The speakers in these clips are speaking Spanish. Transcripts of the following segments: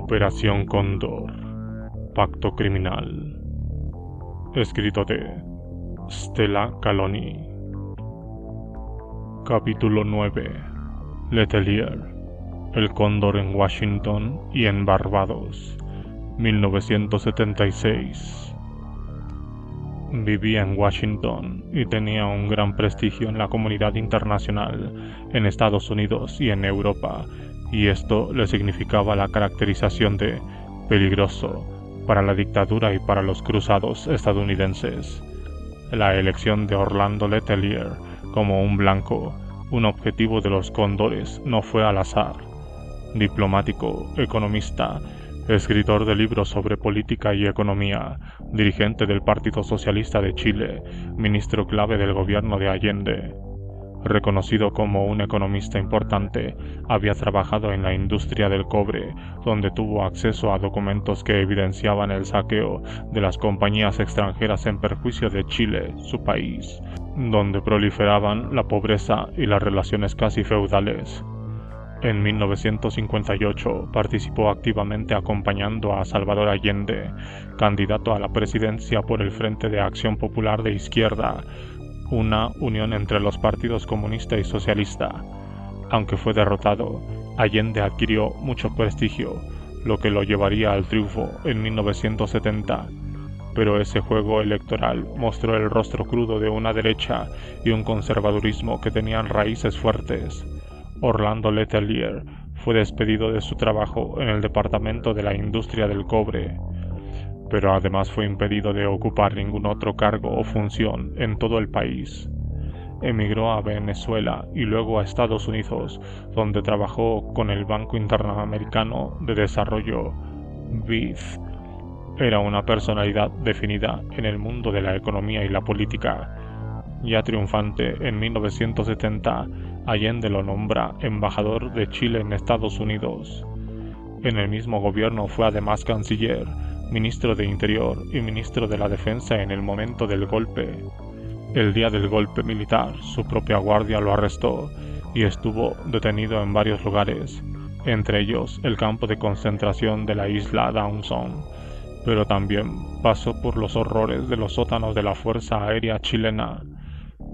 Operación Cóndor, Pacto Criminal. Escrito de Stella Caloni. Capítulo 9. Letelier, el Cóndor en Washington y en Barbados, 1976. Vivía en Washington y tenía un gran prestigio en la comunidad internacional, en Estados Unidos y en Europa, y esto le significaba la caracterización de peligroso para la dictadura y para los cruzados estadounidenses. La elección de Orlando Letelier como un blanco, un objetivo de los cóndores, no fue al azar. Diplomático, economista, escritor de libros sobre política y economía, dirigente del Partido Socialista de Chile, ministro clave del gobierno de Allende. Reconocido como un economista importante, había trabajado en la industria del cobre, donde tuvo acceso a documentos que evidenciaban el saqueo de las compañías extranjeras en perjuicio de Chile, su país, donde proliferaban la pobreza y las relaciones casi feudales. En 1958 participó activamente acompañando a Salvador Allende, candidato a la presidencia por el Frente de Acción Popular de Izquierda, una unión entre los partidos comunista y socialista. Aunque fue derrotado, Allende adquirió mucho prestigio, lo que lo llevaría al triunfo en 1970. Pero ese juego electoral mostró el rostro crudo de una derecha y un conservadurismo que tenían raíces fuertes. Orlando Letelier fue despedido de su trabajo en el Departamento de la Industria del Cobre, pero además fue impedido de ocupar ningún otro cargo o función en todo el país. Emigró a Venezuela y luego a Estados Unidos, donde trabajó con el Banco Interamericano de Desarrollo, BID. Era una personalidad definida en el mundo de la economía y la política. Ya triunfante en 1970, Allende lo nombra embajador de Chile en Estados Unidos. En el mismo gobierno fue además canciller, ministro de Interior y ministro de la Defensa en el momento del golpe. El día del golpe militar, su propia guardia lo arrestó y estuvo detenido en varios lugares, entre ellos el campo de concentración de la isla Dawson, pero también pasó por los horrores de los sótanos de la Fuerza Aérea Chilena.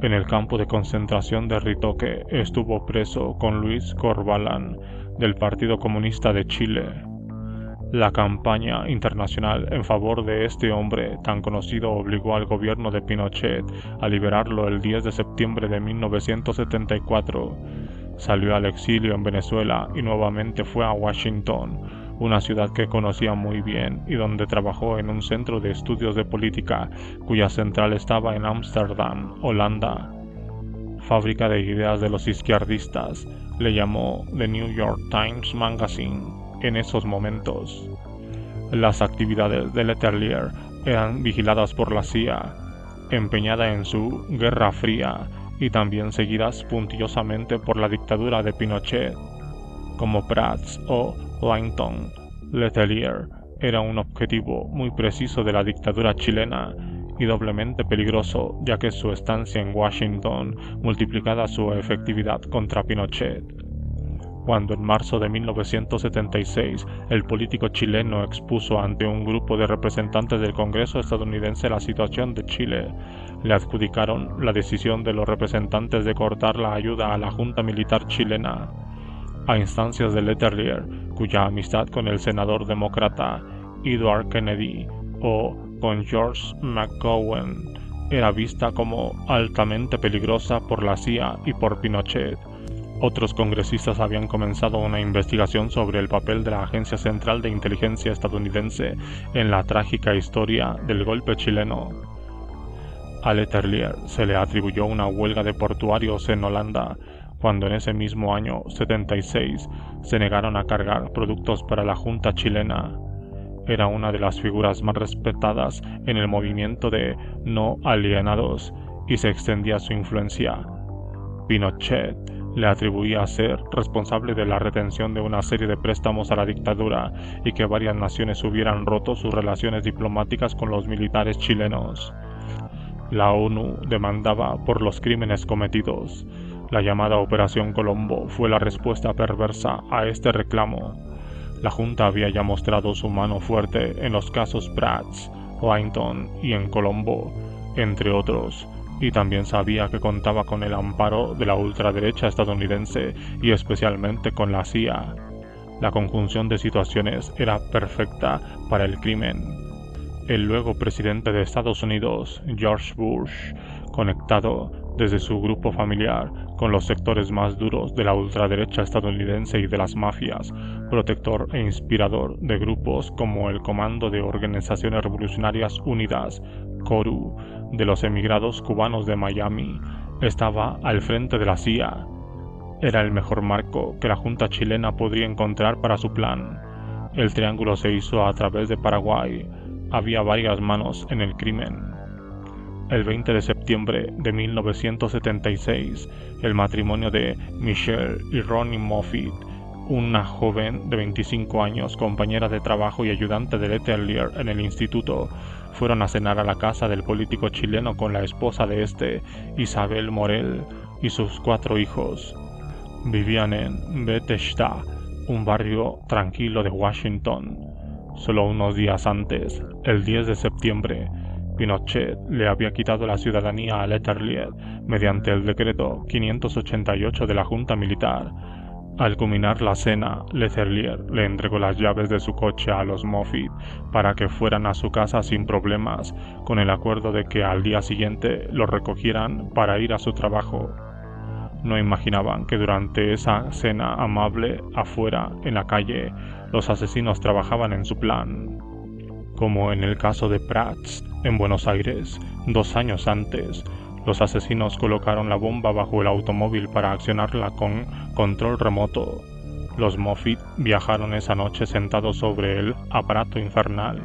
En el campo de concentración de Ritoque estuvo preso con Luis Corvalán, del Partido Comunista de Chile. La campaña internacional en favor de este hombre tan conocido obligó al gobierno de Pinochet a liberarlo el 10 de septiembre de 1974. Salió al exilio en Venezuela y nuevamente fue a Washington, una ciudad que conocía muy bien y donde trabajó en un centro de estudios de política cuya central estaba en Ámsterdam, Holanda. Fábrica de ideas de los izquierdistas, le llamó The New York Times Magazine en esos momentos. Las actividades de Letelier eran vigiladas por la CIA, empeñada en su Guerra Fría, y también seguidas puntillosamente por la dictadura de Pinochet. Como Prats o Langton, Letelier era un objetivo muy preciso de la dictadura chilena y doblemente peligroso, ya que su estancia en Washington multiplicaba su efectividad contra Pinochet. Cuando en marzo de 1976 el político chileno expuso ante un grupo de representantes del Congreso estadounidense la situación de Chile, le adjudicaron la decisión de los representantes de cortar la ayuda a la Junta Militar chilena. A instancias de Letelier, cuya amistad con el senador demócrata Edward Kennedy o con George McGowan era vista como altamente peligrosa por la CIA y por Pinochet. Otros congresistas habían comenzado una investigación sobre el papel de la Agencia Central de Inteligencia estadounidense en la trágica historia del golpe chileno. A Letelier se le atribuyó una huelga de portuarios en Holanda, cuando en ese mismo año 76 se negaron a cargar productos para la Junta chilena. Era una de las figuras más respetadas en el movimiento de no alienados y se extendía su influencia. Pinochet le atribuía a ser responsable de la retención de una serie de préstamos a la dictadura y que varias naciones hubieran roto sus relaciones diplomáticas con los militares chilenos. La ONU demandaba por los crímenes cometidos. La llamada Operación Colombo fue la respuesta perversa a este reclamo. La Junta había ya mostrado su mano fuerte en los casos Bratz, Lainton y en Colombo, entre otros, y también sabía que contaba con el amparo de la ultraderecha estadounidense y especialmente con la CIA. La conjunción de situaciones era perfecta para el crimen. El luego presidente de Estados Unidos, George Bush, conectado desde su grupo familiar con los sectores más duros de la ultraderecha estadounidense y de las mafias, protector e inspirador de grupos como el Comando de Organizaciones Revolucionarias Unidas, CORU, de los emigrados cubanos de Miami, estaba al frente de la CIA. Era el mejor marco que la Junta chilena podría encontrar para su plan. El triángulo se hizo a través de Paraguay. Había varias manos en el crimen. El 20 de septiembre de 1976, el matrimonio de Michelle y Ronnie Moffitt, una joven de 25 años, compañera de trabajo y ayudante de Letelier en el instituto, fueron a cenar a la casa del político chileno con la esposa de este, Isabel Morel, y sus 4 hijos. Vivían en Bethesda, un barrio tranquilo de Washington. Solo unos días antes, el 10 de septiembre, Pinochet le había quitado la ciudadanía a Letelier mediante el decreto 588 de la Junta Militar. Al culminar la cena, Letelier le entregó las llaves de su coche a los Moffitt para que fueran a su casa sin problemas, con el acuerdo de que al día siguiente los recogieran para ir a su trabajo. No imaginaban que durante esa cena amable afuera, en la calle, los asesinos trabajaban en su plan. Como en el caso de Prats, en Buenos Aires, 2 años antes, los asesinos colocaron la bomba bajo el automóvil para accionarla con control remoto. Los Moffitt viajaron esa noche sentados sobre el aparato infernal.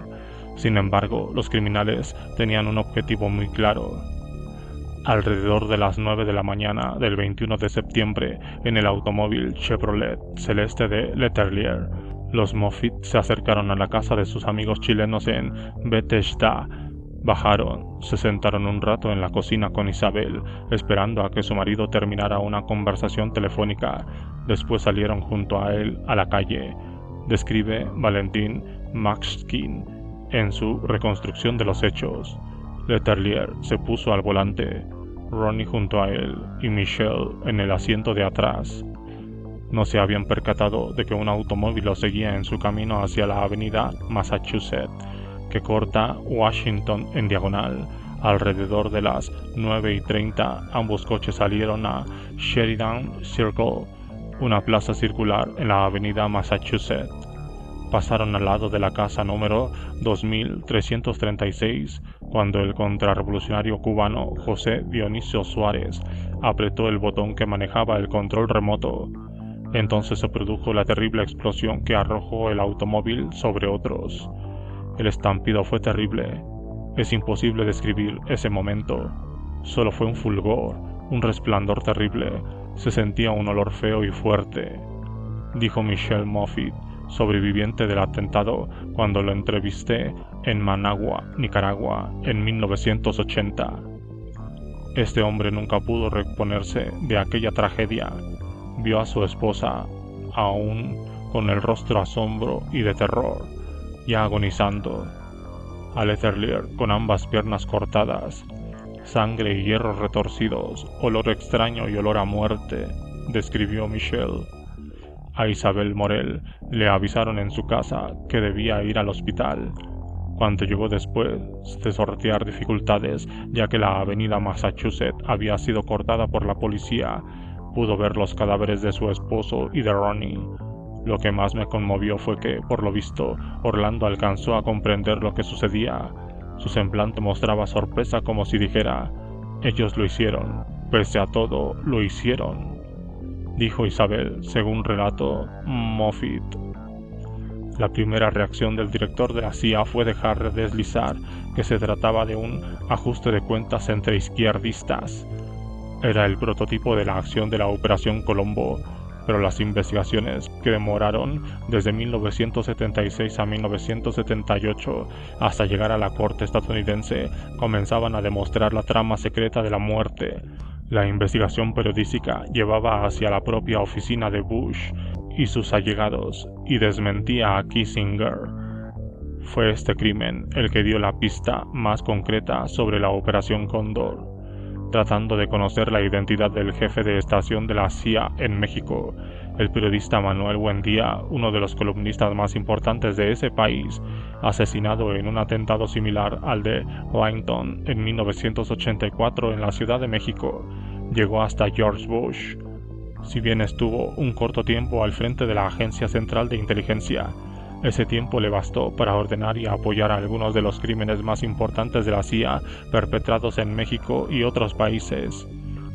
Sin embargo, los criminales tenían un objetivo muy claro. Alrededor de las 9 de la mañana del 21 de septiembre, en el automóvil Chevrolet celeste de Letelier, los Moffitt se acercaron a la casa de sus amigos chilenos en Bethesda. Bajaron, se sentaron un rato en la cocina con Isabel, esperando a que su marido terminara una conversación telefónica. Después salieron junto a él a la calle. Describe Valentín Maxkin en su reconstrucción de los hechos. Letelier se puso al volante, Ronnie junto a él y Michelle en el asiento de atrás. No se habían percatado de que un automóvil lo seguía en su camino hacia la avenida Massachusetts, que corta Washington en diagonal. Alrededor de las 9:30, ambos coches salieron a Sheridan Circle, una plaza circular en la avenida Massachusetts. Pasaron al lado de la casa número 2336 cuando el contrarrevolucionario cubano José Dionisio Suárez apretó el botón que manejaba el control remoto. Entonces se produjo la terrible explosión que arrojó el automóvil sobre otros. El estampido fue terrible. Es imposible describir ese momento. Solo fue un fulgor, un resplandor terrible. Se sentía un olor feo y fuerte, dijo Michelle Moffitt, sobreviviente del atentado, cuando lo entrevisté en Managua, Nicaragua, en 1980. Este hombre nunca pudo reponerse de aquella tragedia. Vio a su esposa, aún con el rostro asombro y de terror, ya agonizando. A Letelier con ambas piernas cortadas, sangre y hierros retorcidos, olor extraño y olor a muerte, describió Michelle. A Isabel Morel le avisaron en su casa que debía ir al hospital. Cuando llegó después de sortear dificultades, ya que la avenida Massachusetts había sido cortada por la policía, pudo ver los cadáveres de su esposo y de Ronnie. Lo que más me conmovió fue que, por lo visto, Orlando alcanzó a comprender lo que sucedía. Su semblante mostraba sorpresa como si dijera: ellos lo hicieron, pese a todo, lo hicieron, dijo Isabel, según relató Moffitt. La primera reacción del director de la CIA fue dejar deslizar que se trataba de un ajuste de cuentas entre izquierdistas. Era el prototipo de la acción de la Operación Colombo, pero las investigaciones, que demoraron desde 1976 a 1978 hasta llegar a la corte estadounidense, comenzaban a demostrar la trama secreta de la muerte. La investigación periodística llevaba hacia la propia oficina de Bush y sus allegados y desmentía a Kissinger. Fue este crimen el que dio la pista más concreta sobre la Operación Cóndor. Tratando de conocer la identidad del jefe de estación de la CIA en México, el periodista Manuel Buendía, uno de los columnistas más importantes de ese país, asesinado en un atentado similar al de Washington en 1984 en la Ciudad de México, llegó hasta George Bush. Si bien estuvo un corto tiempo al frente de la Agencia Central de Inteligencia, ese tiempo le bastó para ordenar y apoyar algunos de los crímenes más importantes de la CIA perpetrados en México y otros países.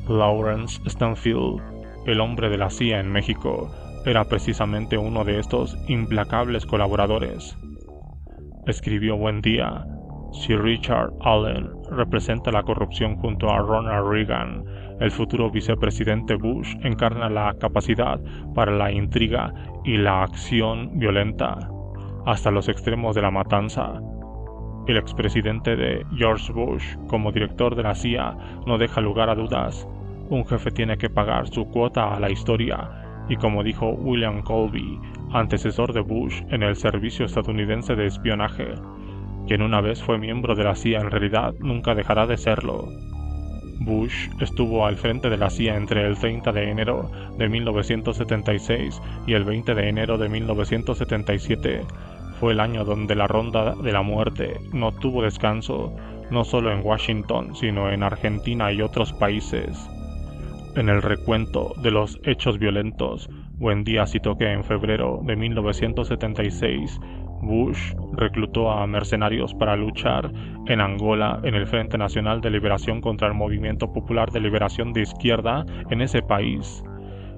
Lawrence Stanfield, el hombre de la CIA en México, era precisamente uno de estos implacables colaboradores. Escribió Buendía: Sir Richard Allen representa la corrupción junto a Ronald Reagan. El futuro vicepresidente Bush encarna la capacidad para la intriga y la acción violenta, hasta los extremos de la matanza. El expresidente de George Bush, como director de la CIA, no deja lugar a dudas. Un jefe tiene que pagar su cuota a la historia, y como dijo William Colby, antecesor de Bush en el Servicio Estadounidense de Espionaje, quien una vez fue miembro de la CIA en realidad nunca dejará de serlo. Bush estuvo al frente de la CIA entre el 30 de enero de 1976 y el 20 de enero de 1977. Fue el año donde la ronda de la muerte no tuvo descanso, no solo en Washington, sino en Argentina y otros países. En el recuento de los hechos violentos, Buendía citó que en febrero de 1976, Bush reclutó a mercenarios para luchar en Angola en el Frente Nacional de Liberación contra el Movimiento Popular de Liberación de Izquierda en ese país.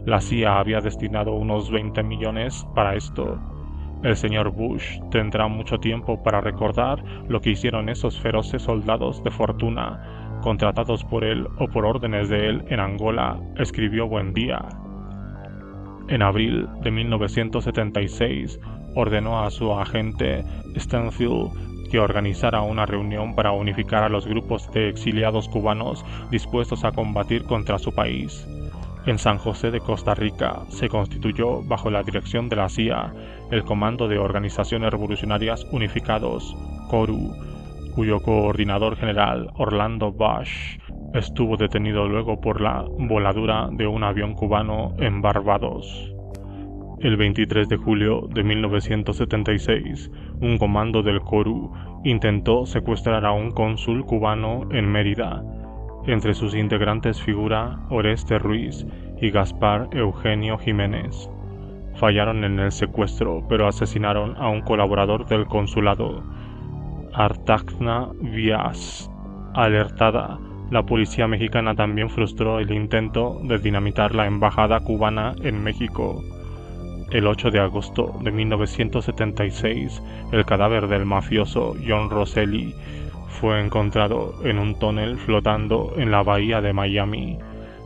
La CIA había destinado unos 20 millones para esto. El señor Bush tendrá mucho tiempo para recordar lo que hicieron esos feroces soldados de fortuna, contratados por él o por órdenes de él en Angola, escribió Buendía. En abril de 1976, ordenó a su agente Stanfield que organizara una reunión para unificar a los grupos de exiliados cubanos dispuestos a combatir contra su país. En San José de Costa Rica se constituyó, bajo la dirección de la CIA, el Comando de Organizaciones Revolucionarias Unificados, CORU, cuyo coordinador general, Orlando Bush, estuvo detenido luego por la voladura de un avión cubano en Barbados. El 23 de julio de 1976, un comando del CORU intentó secuestrar a un cónsul cubano en Mérida. Entre sus integrantes figura Oreste Ruiz y Gaspar Eugenio Jiménez. Fallaron en el secuestro, pero asesinaron a un colaborador del consulado, Artagna Vías. Alertada, la policía mexicana también frustró el intento de dinamitar la embajada cubana en México. El 8 de agosto de 1976, el cadáver del mafioso John Rosselli fue encontrado en un túnel flotando en la bahía de Miami.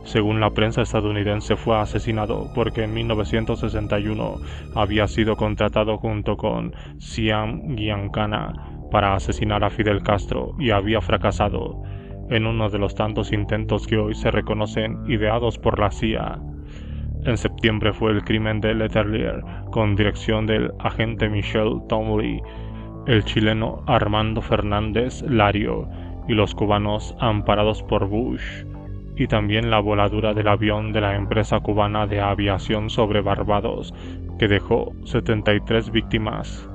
Según la prensa estadounidense, fue asesinado porque en 1961 había sido contratado junto con Siam Giancana para asesinar a Fidel Castro y había fracasado en uno de los tantos intentos que hoy se reconocen ideados por la CIA. En septiembre fue el crimen de Letelier, con dirección del agente Michel Tomley, el chileno Armando Fernández Lario y los cubanos amparados por Bush, y también la voladura del avión de la empresa cubana de aviación sobre Barbados, que dejó 73 víctimas.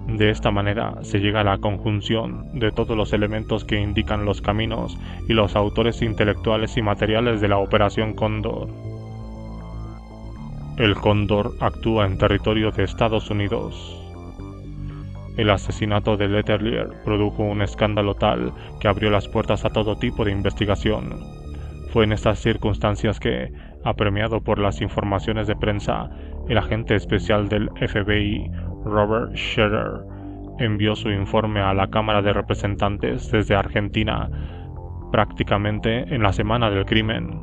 De esta manera se llega a la conjunción de todos los elementos que indican los caminos y los autores intelectuales y materiales de la Operación Cóndor. El Cóndor actúa en territorio de Estados Unidos. El asesinato de Letelier produjo un escándalo tal que abrió las puertas a todo tipo de investigación. Fue en estas circunstancias que, apremiado por las informaciones de prensa, el agente especial del FBI, Robert Scherer, envió su informe a la Cámara de Representantes desde Argentina, prácticamente en la semana del crimen.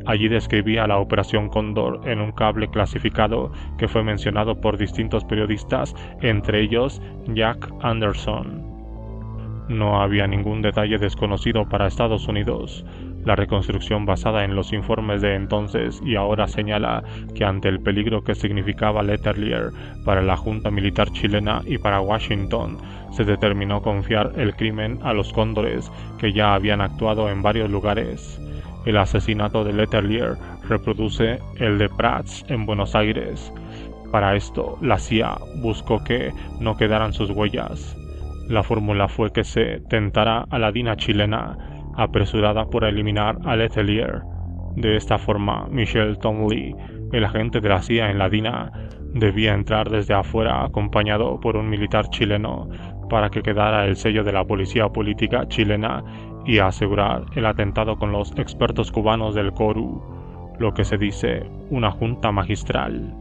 Allí describía la Operación Cóndor en un cable clasificado que fue mencionado por distintos periodistas, entre ellos Jack Anderson. No había ningún detalle desconocido para Estados Unidos. La reconstrucción basada en los informes de entonces y ahora señala que ante el peligro que significaba Letelier para la Junta Militar chilena y para Washington, se determinó confiar el crimen a los cóndores que ya habían actuado en varios lugares. El asesinato de Letelier reproduce el de Prats en Buenos Aires. Para esto, la CIA buscó que no quedaran sus huellas. La fórmula fue que se tentara a la DINA chilena, apresurada por eliminar a Letelier. De esta forma, Michel Tomley, el agente de la CIA en la DINA, debía entrar desde afuera acompañado por un militar chileno para que quedara el sello de la policía política chilena y asegurar el atentado con los expertos cubanos del CORU, lo que se dice una junta magistral.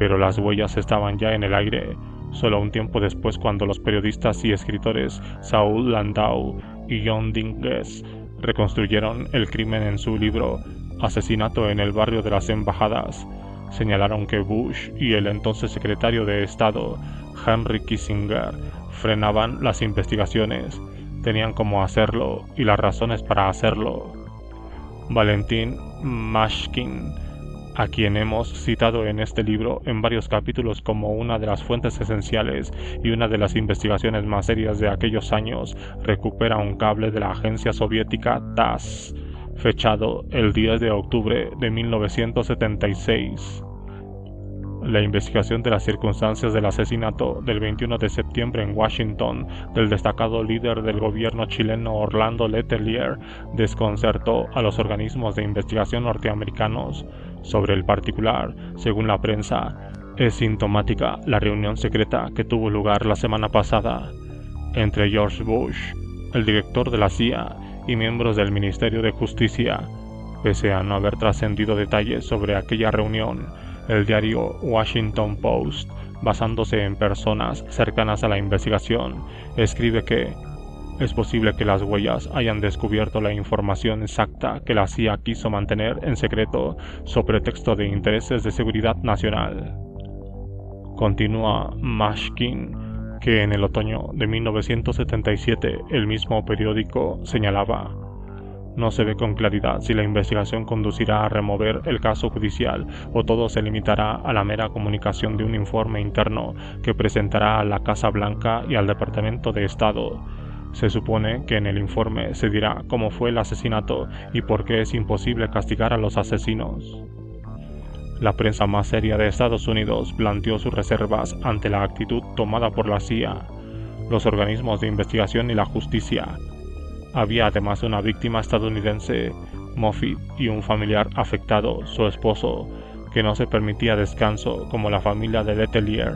Pero las huellas estaban ya en el aire, solo un tiempo después cuando los periodistas y escritores Saul Landau y John Dinges reconstruyeron el crimen en su libro Asesinato en el barrio de las Embajadas. Señalaron que Bush y el entonces secretario de Estado, Henry Kissinger, frenaban las investigaciones, tenían cómo hacerlo y las razones para hacerlo. Valentin Mashkin, a quien hemos citado en este libro en varios capítulos como una de las fuentes esenciales y una de las investigaciones más serias de aquellos años, recupera un cable de la agencia soviética TASS, fechado el 10 de octubre de 1976. La investigación de las circunstancias del asesinato del 21 de septiembre en Washington del destacado líder del gobierno chileno Orlando Letelier desconcertó a los organismos de investigación norteamericanos. Sobre el particular, según la prensa, es sintomática la reunión secreta que tuvo lugar la semana pasada entre George Bush, el director de la CIA, y miembros del Ministerio de Justicia. Pese a no haber trascendido detalles sobre aquella reunión, el diario Washington Post, basándose en personas cercanas a la investigación, escribe que es posible que las huellas hayan descubierto la información exacta que la CIA quiso mantener en secreto sobre texto de intereses de seguridad nacional. Continúa Mashkin, que en el otoño de 1977 el mismo periódico señalaba: no se ve con claridad si la investigación conducirá a remover el caso judicial o todo se limitará a la mera comunicación de un informe interno que presentará a la Casa Blanca y al Departamento de Estado. Se supone que en el informe se dirá cómo fue el asesinato y por qué es imposible castigar a los asesinos. La prensa más seria de Estados Unidos planteó sus reservas ante la actitud tomada por la CIA, los organismos de investigación y la justicia. Había además una víctima estadounidense, Moffitt, y un familiar afectado, su esposo, que no se permitía descanso, como la familia de Letelier.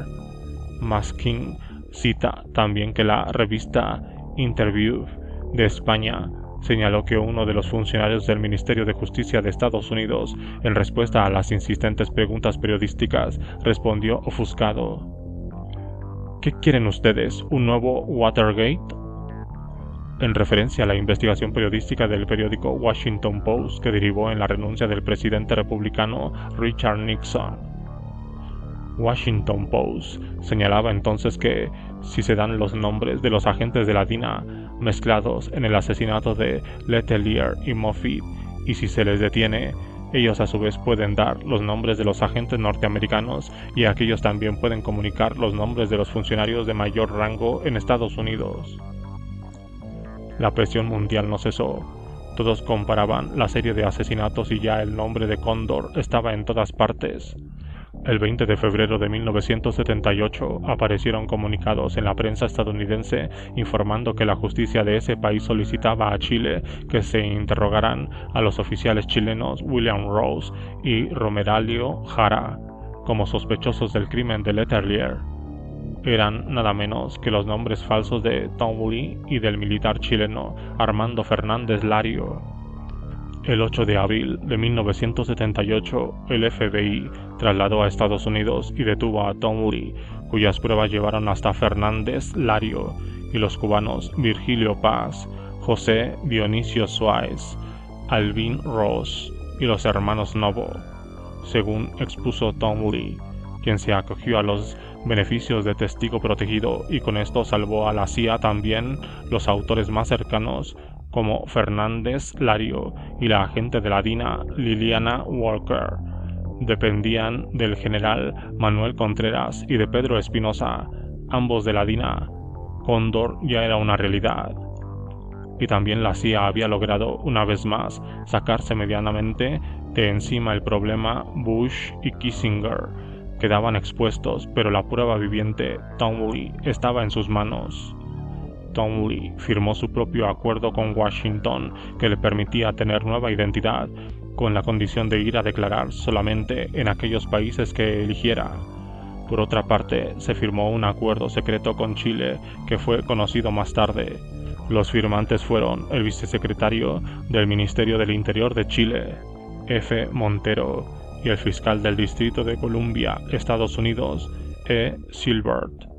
Mashkin cita también que la revista Interview de España señaló que uno de los funcionarios del Ministerio de Justicia de Estados Unidos, en respuesta a las insistentes preguntas periodísticas, respondió ofuscado: ¿qué quieren ustedes? ¿Un nuevo Watergate? En referencia a la investigación periodística del periódico Washington Post que derivó en la renuncia del presidente republicano Richard Nixon. Washington Post señalaba entonces que, si se dan los nombres de los agentes de la DINA mezclados en el asesinato de Letelier y Moffitt, y si se les detiene, ellos a su vez pueden dar los nombres de los agentes norteamericanos y aquellos también pueden comunicar los nombres de los funcionarios de mayor rango en Estados Unidos. La presión mundial no cesó. Todos comparaban la serie de asesinatos y ya el nombre de Cóndor estaba en todas partes. El 20 de febrero de 1978 aparecieron comunicados en la prensa estadounidense informando que la justicia de ese país solicitaba a Chile que se interrogaran a los oficiales chilenos William Rose y Romeralio Jara como sospechosos del crimen de Letelier. Eran nada menos que los nombres falsos de Tomley y del militar chileno Armando Fernández Lario. El 8 de abril de 1978, el FBI trasladó a Estados Unidos y detuvo a Tomley, cuyas pruebas llevaron hasta Fernández Lario y los cubanos Virgilio Paz, José Dionisio Suárez, Alvin Ross y los hermanos Novo. Según expuso Tomley, quien se acogió a los beneficios de testigo protegido y con esto salvó a la CIA también, los autores más cercanos como Fernández Lario y la agente de la DINA Liliana Walker dependían del general Manuel Contreras y de Pedro Espinosa, ambos de la DINA. Cóndor ya era una realidad. Y también la CIA había logrado, una vez más, sacarse medianamente de encima el problema. Bush y Kissinger quedaban expuestos, pero la prueba viviente, Townley, estaba en sus manos. Townley firmó su propio acuerdo con Washington que le permitía tener nueva identidad, con la condición de ir a declarar solamente en aquellos países que eligiera. Por otra parte, se firmó un acuerdo secreto con Chile que fue conocido más tarde. Los firmantes fueron el vicesecretario del Ministerio del Interior de Chile, F. Montero, y el fiscal del Distrito de Columbia, Estados Unidos, E. Silbert.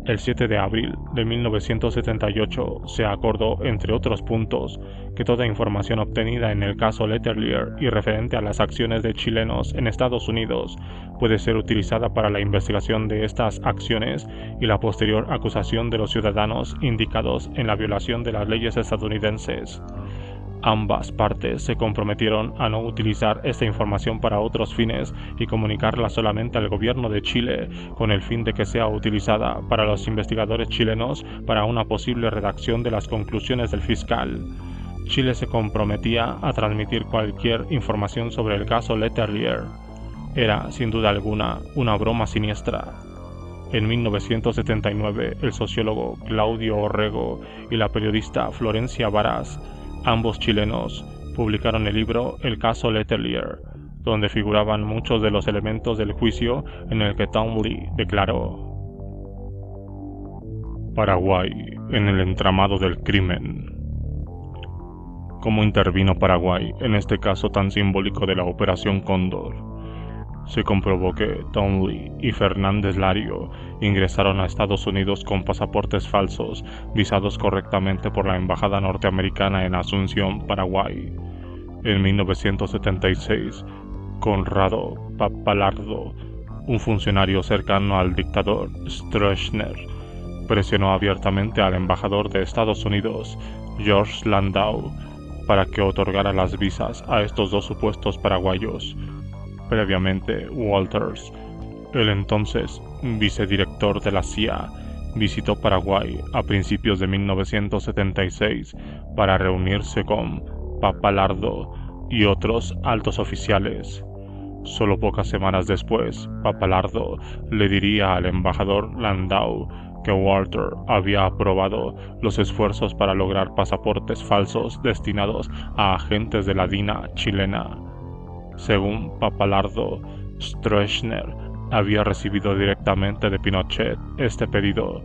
El 7 de abril de 1978 se acordó, entre otros puntos, que toda información obtenida en el caso Letelier y referente a las acciones de chilenos en Estados Unidos puede ser utilizada para la investigación de estas acciones y la posterior acusación de los ciudadanos indicados en la violación de las leyes estadounidenses. Ambas partes se comprometieron a no utilizar esta información para otros fines y comunicarla solamente al gobierno de Chile, con el fin de que sea utilizada para los investigadores chilenos para una posible redacción de las conclusiones del fiscal. Chile se comprometía a transmitir cualquier información sobre el caso Letelier. Era, sin duda alguna, una broma siniestra. En 1979, el sociólogo Claudio Orrego y la periodista Florencia Varas, ambos chilenos, publicaron el libro El caso Letelier, donde figuraban muchos de los elementos del juicio en el que Townley declaró: Paraguay en el entramado del crimen. ¿Cómo intervino Paraguay en este caso tan simbólico de la Operación Cóndor? Se comprobó que Townley y Fernández Lario ingresaron a Estados Unidos con pasaportes falsos visados correctamente por la Embajada norteamericana en Asunción, Paraguay. En 1976, Conrado Pappalardo, un funcionario cercano al dictador Stroessner, presionó abiertamente al embajador de Estados Unidos, George Landau, para que otorgara las visas a estos dos supuestos paraguayos. Previamente, Walters, el entonces vicedirector de la CIA, visitó Paraguay a principios de 1976 para reunirse con Pappalardo y otros altos oficiales. Solo pocas semanas después, Pappalardo le diría al embajador Landau que Walter había aprobado los esfuerzos para lograr pasaportes falsos destinados a agentes de la DINA chilena. Según Pappalardo, Stroessner había recibido directamente de Pinochet este pedido.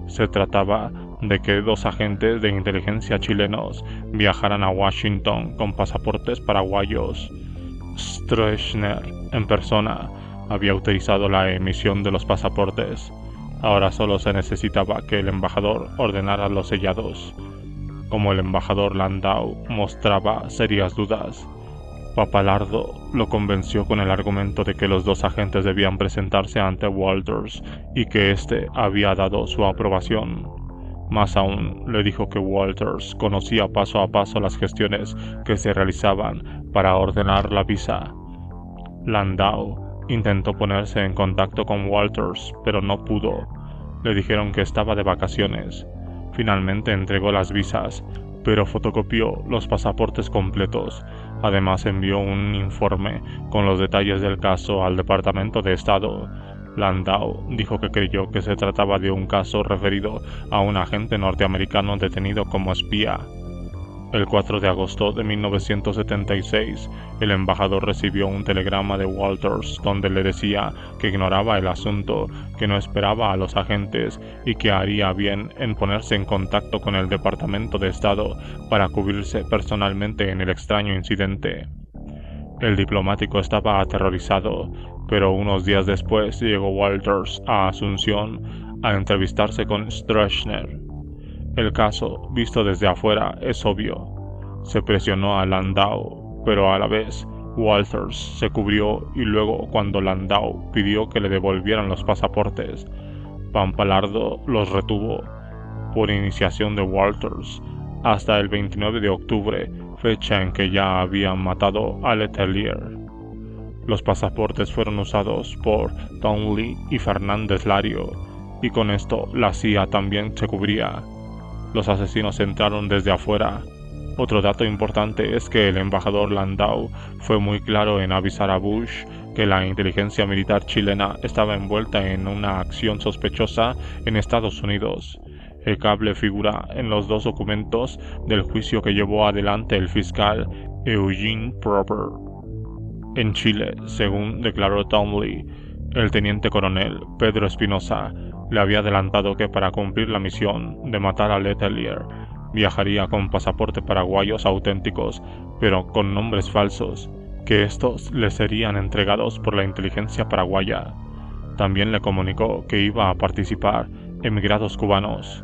Se trataba de que dos agentes de inteligencia chilenos viajaran a Washington con pasaportes paraguayos. Stroessner, en persona, había autorizado la emisión de los pasaportes. Ahora solo se necesitaba que el embajador ordenara los sellados. Como el embajador Landau mostraba serias dudas, Pappalardo lo convenció con el argumento de que los dos agentes debían presentarse ante Walters y que éste había dado su aprobación. Más aún, le dijo que Walters conocía paso a paso las gestiones que se realizaban para ordenar la visa. Landau intentó ponerse en contacto con Walters, pero no pudo. Le dijeron que estaba de vacaciones. Finalmente entregó las visas, pero fotocopió los pasaportes completos. Además envió un informe con los detalles del caso al Departamento de Estado. Landau dijo que creyó que se trataba de un caso referido a un agente norteamericano detenido como espía. El 4 de agosto de 1976, el embajador recibió un telegrama de Walters donde le decía que ignoraba el asunto, que no esperaba a los agentes y que haría bien en ponerse en contacto con el Departamento de Estado para cubrirse personalmente en el extraño incidente. El diplomático estaba aterrorizado, pero unos días después llegó Walters a Asunción a entrevistarse con Stroessner. El caso, visto desde afuera, es obvio. Se presionó a Landau, pero a la vez Walters se cubrió y luego cuando Landau pidió que le devolvieran los pasaportes, Pappalardo los retuvo. Por iniciación de Walters, hasta el 29 de octubre, fecha en que ya habían matado a Letelier. Los pasaportes fueron usados por Townley y Fernández Lario, y con esto la CIA también se cubría. Los asesinos entraron desde afuera. Otro dato importante es que el embajador Landau fue muy claro en avisar a Bush que la inteligencia militar chilena estaba envuelta en una acción sospechosa en Estados Unidos. El cable figura en los dos documentos del juicio que llevó adelante el fiscal Eugene Proper. En Chile, según declaró Townley, el teniente coronel Pedro Espinosa le había adelantado que para cumplir la misión de matar a Letelier viajaría con pasaporte paraguayos auténticos, pero con nombres falsos, que estos le serían entregados por la inteligencia paraguaya. También le comunicó que iba a participar emigrados cubanos.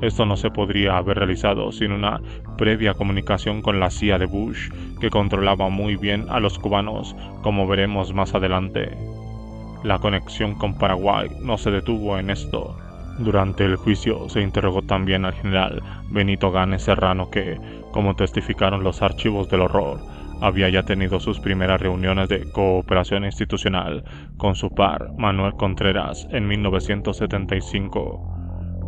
Esto no se podría haber realizado sin una previa comunicación con la CIA de Bush, que controlaba muy bien a los cubanos, como veremos más adelante. La conexión con Paraguay no se detuvo en esto. Durante el juicio se interrogó también al general Benito Gámez Serrano que, como testificaron los archivos del horror, había ya tenido sus primeras reuniones de cooperación institucional con su par Manuel Contreras en 1975.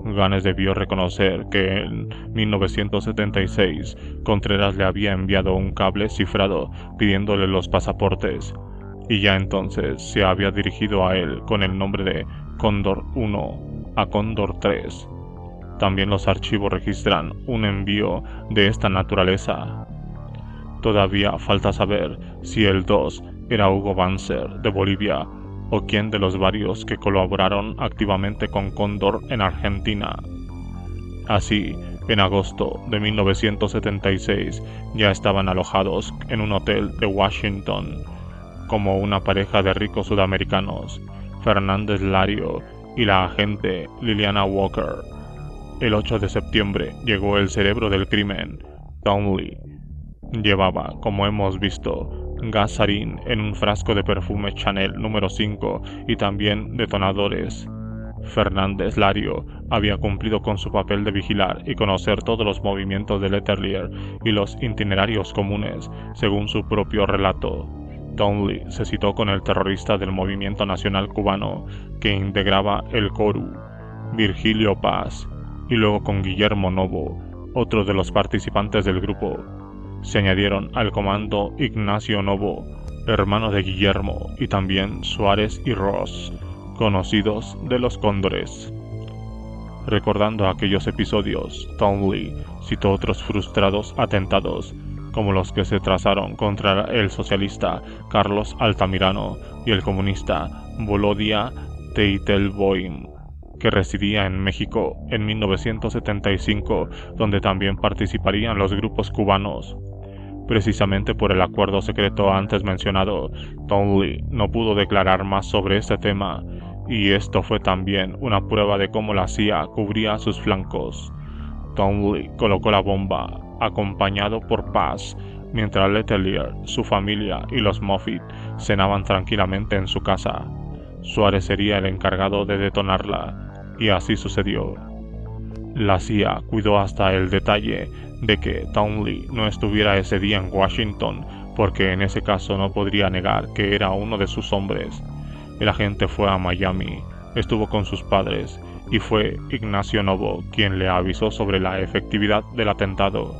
Gámez debió reconocer que en 1976 Contreras le había enviado un cable cifrado pidiéndole los pasaportes, y ya entonces se había dirigido a él con el nombre de Cóndor 1 a Cóndor 3. También los archivos registran un envío de esta naturaleza. Todavía falta saber si el 2 era Hugo Banzer de Bolivia o quién de los varios que colaboraron activamente con Cóndor en Argentina. Así, en agosto de 1976 ya estaban alojados en un hotel de Washington como una pareja de ricos sudamericanos, Fernández Lario y la agente Liliana Walker. El 8 de septiembre llegó el cerebro del crimen. Townley llevaba, como hemos visto, gas sarín en un frasco de perfume Chanel número 5 y también detonadores. Fernández Lario había cumplido con su papel de vigilar y conocer todos los movimientos de Letelier y los itinerarios comunes, según su propio relato. Townley se citó con el terrorista del Movimiento Nacional Cubano, que integraba el CORU, Virgilio Paz, y luego con Guillermo Novo, otro de los participantes del grupo. Se añadieron al comando Ignacio Novo, hermano de Guillermo, y también Suárez y Ross, conocidos de los Cóndores. Recordando aquellos episodios, Townley citó otros frustrados atentados, como los que se trazaron contra el socialista Carlos Altamirano y el comunista Volodya Teitelboim, que residía en México en 1975, donde también participarían los grupos cubanos. Precisamente por el acuerdo secreto antes mencionado, Townley no pudo declarar más sobre este tema, y esto fue también una prueba de cómo la CIA cubría sus flancos. Townley colocó la bomba, acompañado por Paz, mientras Letelier, su familia y los Moffitt cenaban tranquilamente en su casa. Suárez sería el encargado de detonarla, y así sucedió. La CIA cuidó hasta el detalle de que Townley no estuviera ese día en Washington, porque en ese caso no podría negar que era uno de sus hombres. El agente fue a Miami, estuvo con sus padres, y fue Ignacio Novo quien le avisó sobre la efectividad del atentado.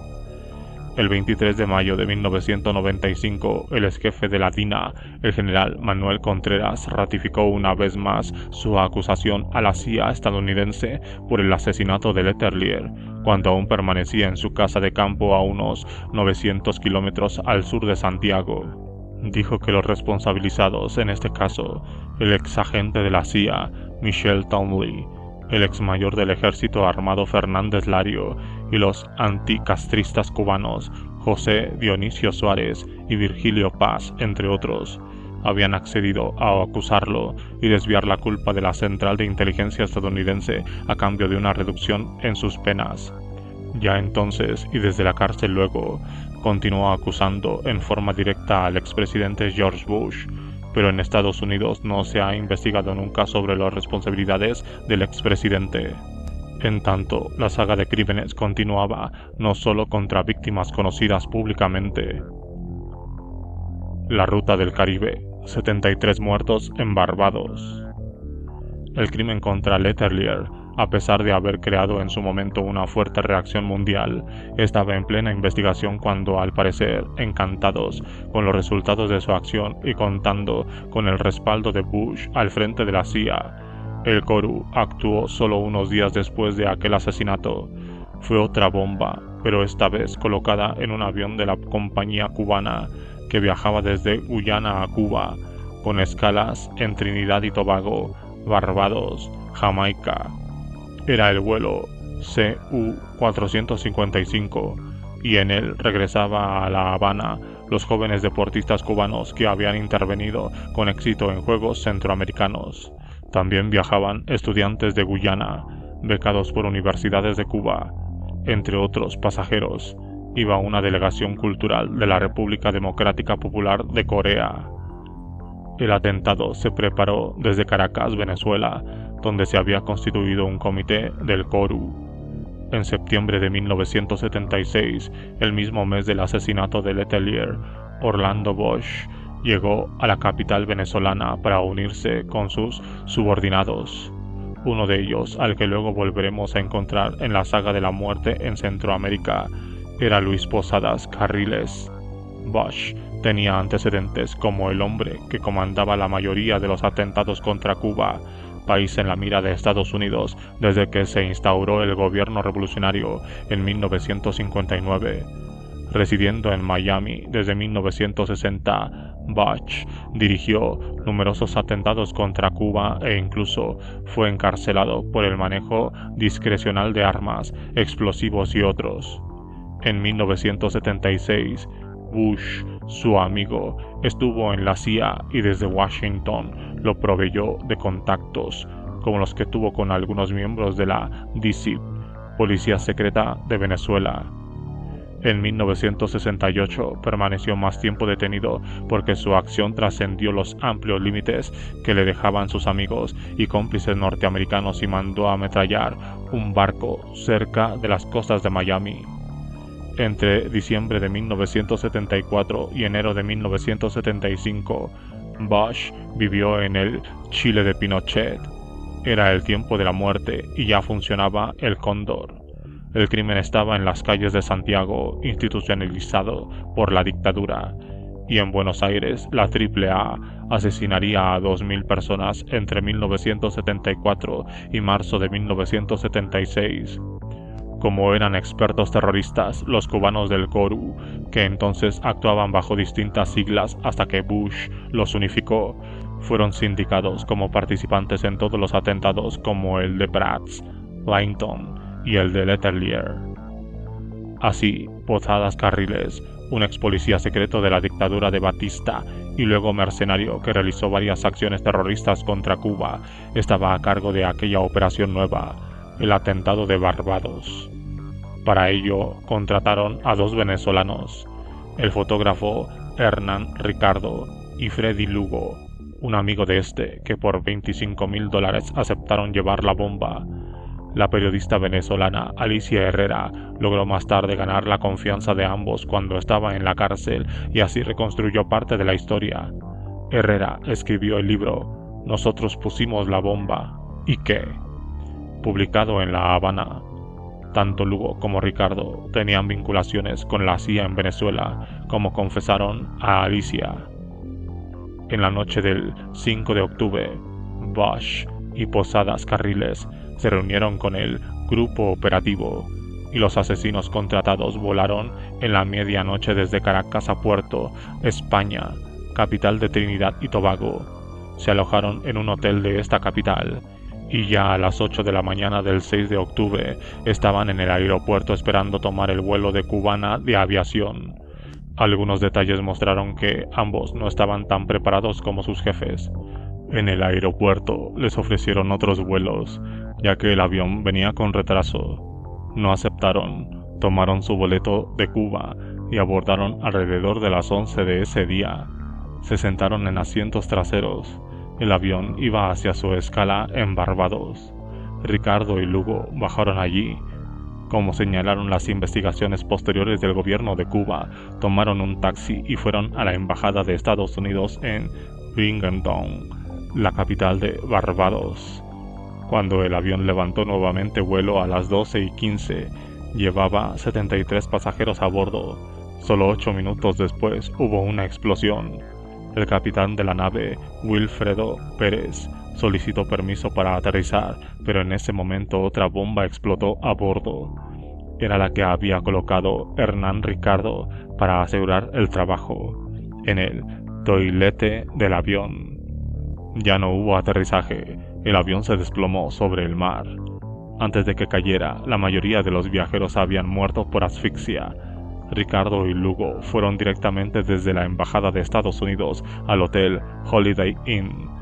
El 23 de mayo de 1995, el exjefe de la DINA, el general Manuel Contreras, ratificó una vez más su acusación a la CIA estadounidense por el asesinato de Letelier, cuando aún permanecía en su casa de campo a unos 900 kilómetros al sur de Santiago. Dijo que los responsabilizados en este caso, el exagente de la CIA, Michel Townley, el exmayor del ejército armado Fernández Lario y los anticastristas cubanos José Dionisio Suárez y Virgilio Paz, entre otros, habían accedido a acusarlo y desviar la culpa de la Central de Inteligencia estadounidense a cambio de una reducción en sus penas. Ya entonces, y desde la cárcel luego, continuó acusando en forma directa al expresidente George Bush, pero en Estados Unidos no se ha investigado nunca sobre las responsabilidades del expresidente. En tanto, la saga de crímenes continuaba no solo contra víctimas conocidas públicamente. La ruta del Caribe, 73 muertos en Barbados. El crimen contra Letelier, a pesar de haber creado en su momento una fuerte reacción mundial, estaba en plena investigación cuando, al parecer, encantados con los resultados de su acción y contando con el respaldo de Bush al frente de la CIA, el CORU actuó solo unos días después de aquel asesinato. Fue otra bomba, pero esta vez colocada en un avión de la compañía cubana que viajaba desde Guyana a Cuba, con escalas en Trinidad y Tobago, Barbados, Jamaica. Era el vuelo CU-455 y en él regresaba a La Habana los jóvenes deportistas cubanos que habían intervenido con éxito en Juegos Centroamericanos. También viajaban estudiantes de Guyana, becados por universidades de Cuba. Entre otros pasajeros, iba una delegación cultural de la República Democrática Popular de Corea. El atentado se preparó desde Caracas, Venezuela, donde se había constituido un comité del CORU. En septiembre de 1976, el mismo mes del asesinato de Letelier, Orlando Bosch llegó a la capital venezolana para unirse con sus subordinados. Uno de ellos, al que luego volveremos a encontrar en la saga de la muerte en Centroamérica, era Luis Posadas Carriles. Bosch tenía antecedentes como el hombre que comandaba la mayoría de los atentados contra Cuba, país en la mira de Estados Unidos desde que se instauró el gobierno revolucionario en 1959. Residiendo en Miami desde 1960, Bosch dirigió numerosos atentados contra Cuba e incluso fue encarcelado por el manejo discrecional de armas, explosivos y otros. En 1976, Bush, su amigo, estuvo en la CIA y desde Washington lo proveyó de contactos, como los que tuvo con algunos miembros de la DICIP, Policía Secreta de Venezuela. En 1968 permaneció más tiempo detenido porque su acción trascendió los amplios límites que le dejaban sus amigos y cómplices norteamericanos y mandó a ametrallar un barco cerca de las costas de Miami. Entre diciembre de 1974 y enero de 1975, Bosch vivió en el Chile de Pinochet. Era el tiempo de la muerte y ya funcionaba el Cóndor. El crimen estaba en las calles de Santiago, institucionalizado por la dictadura, y en Buenos Aires la AAA asesinaría a 2.000 personas entre 1974 y marzo de 1976. Como eran expertos terroristas, los cubanos del CORU, que entonces actuaban bajo distintas siglas hasta que Bush los unificó, fueron sindicados como participantes en todos los atentados como el de Bratz, Laynton y el de Letelier. Así, Posadas Carriles, un ex policía secreto de la dictadura de Batista y luego mercenario que realizó varias acciones terroristas contra Cuba, estaba a cargo de aquella operación nueva, el atentado de Barbados. Para ello, contrataron a dos venezolanos, el fotógrafo Hernán Ricardo y Freddy Lugo, un amigo de este que por $25,000 aceptaron llevar la bomba. La periodista venezolana Alicia Herrera logró más tarde ganar la confianza de ambos cuando estaba en la cárcel y así reconstruyó parte de la historia. Herrera escribió el libro Nosotros pusimos la bomba, ¿y qué?, publicado en La Habana. Tanto Lugo como Ricardo tenían vinculaciones con la CIA en Venezuela, como confesaron a Alicia. En la noche del 5 de octubre, Bosch y Posadas Carriles se reunieron con el grupo operativo y los asesinos contratados volaron en la medianoche desde Caracas a Puerto, España, capital de Trinidad y Tobago. Se alojaron en un hotel de esta capital y ya a las 8 de la mañana del 6 de octubre estaban en el aeropuerto esperando tomar el vuelo de Cubana de Aviación. Algunos detalles mostraron que ambos no estaban tan preparados como sus jefes. En el aeropuerto les ofrecieron otros vuelos, ya que el avión venía con retraso. No aceptaron, tomaron su boleto de Cuba y abordaron alrededor de las 11 de ese día. Se sentaron en asientos traseros. El avión iba hacia su escala en Barbados. Ricardo y Lugo bajaron allí. Como señalaron las investigaciones posteriores del gobierno de Cuba, tomaron un taxi y fueron a la embajada de Estados Unidos en Binghamton, la capital de Barbados. Cuando el avión levantó nuevamente vuelo a las 12:15, llevaba 73 pasajeros a bordo. Solo 8 minutos después hubo una explosión. El capitán de la nave, Wilfredo Pérez, solicitó permiso para aterrizar, pero en ese momento otra bomba explotó a bordo. Era la que había colocado Hernán Ricardo para asegurar el trabajo en el toilete del avión. Ya no hubo aterrizaje, el avión se desplomó sobre el mar. Antes de que cayera, la mayoría de los viajeros habían muerto por asfixia. Ricardo y Lugo fueron directamente desde la embajada de Estados Unidos al hotel Holiday Inn.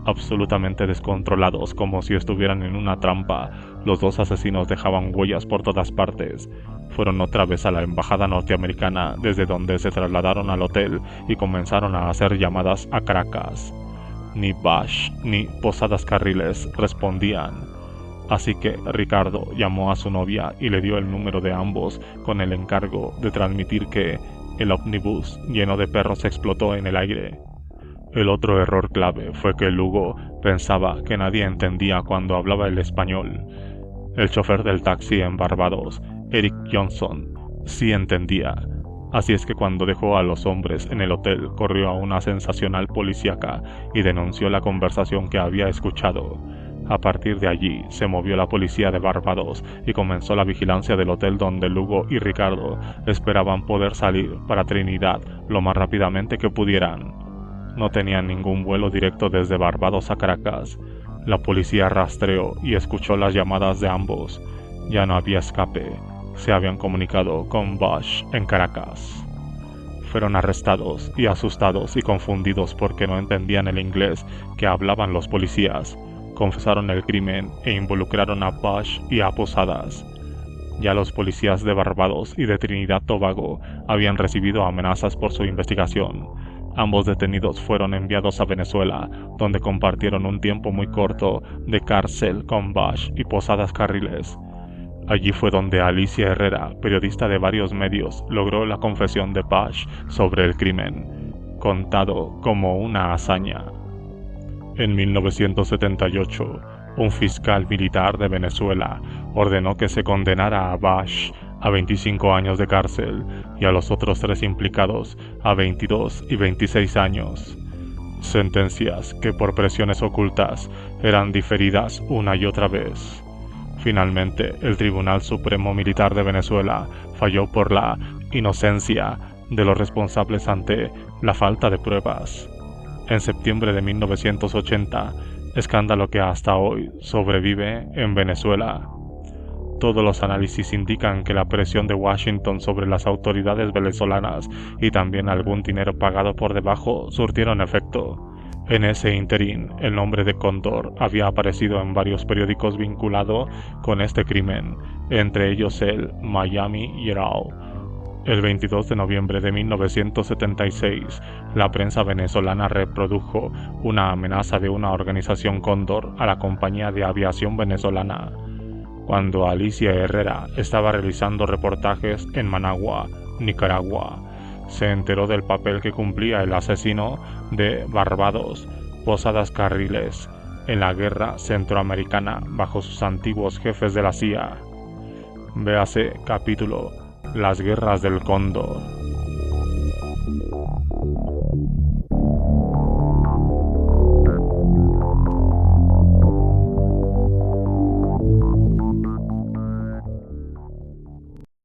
Absolutamente descontrolados, como si estuvieran en una trampa, los dos asesinos dejaban huellas por todas partes. Fueron otra vez a la embajada norteamericana, desde donde se trasladaron al hotel y comenzaron a hacer llamadas a Caracas. Ni Bash ni Posadas Carriles respondían. Así que Ricardo llamó a su novia y le dio el número de ambos con el encargo de transmitir que el ómnibus lleno de perros explotó en el aire. El otro error clave fue que Lugo pensaba que nadie entendía cuando hablaba el español. El chofer del taxi en Barbados, Eric Johnson, sí entendía. Así es que cuando dejó a los hombres en el hotel, corrió a una sensacional policíaca y denunció la conversación que había escuchado. A partir de allí, se movió la policía de Barbados y comenzó la vigilancia del hotel donde Lugo y Ricardo esperaban poder salir para Trinidad lo más rápidamente que pudieran. No tenían ningún vuelo directo desde Barbados a Caracas. La policía rastreó y escuchó las llamadas de ambos. Ya no había escape. Se habían comunicado con Bush en Caracas. Fueron arrestados y asustados y confundidos porque no entendían el inglés que hablaban los policías. Confesaron el crimen e involucraron a Bush y a Posadas. Ya los policías de Barbados y de Trinidad Tobago habían recibido amenazas por su investigación. Ambos detenidos fueron enviados a Venezuela, donde compartieron un tiempo muy corto de cárcel con Bush y Posadas Carriles. Allí fue donde Alicia Herrera, periodista de varios medios, logró la confesión de Bush sobre el crimen, contado como una hazaña. En 1978, un fiscal militar de Venezuela ordenó que se condenara a Bush a 25 años de cárcel y a los otros 3 implicados a 22 y 26 años. Sentencias que por presiones ocultas eran diferidas una y otra vez. Finalmente, el Tribunal Supremo Militar de Venezuela falló por la inocencia de los responsables ante la falta de pruebas. En septiembre de 1980, escándalo que hasta hoy sobrevive en Venezuela. Todos los análisis indican que la presión de Washington sobre las autoridades venezolanas y también algún dinero pagado por debajo surtieron efecto. En ese interín, el nombre de Cóndor había aparecido en varios periódicos vinculado con este crimen, entre ellos el Miami Herald. El 22 de noviembre de 1976, la prensa venezolana reprodujo una amenaza de una organización Cóndor a la compañía de aviación venezolana. Cuando Alicia Herrera estaba realizando reportajes en Managua, Nicaragua, se enteró del papel que cumplía el asesino de Barbados, Posadas Carriles, en la guerra centroamericana bajo sus antiguos jefes de la CIA. Véase capítulo Las Guerras del Cóndor.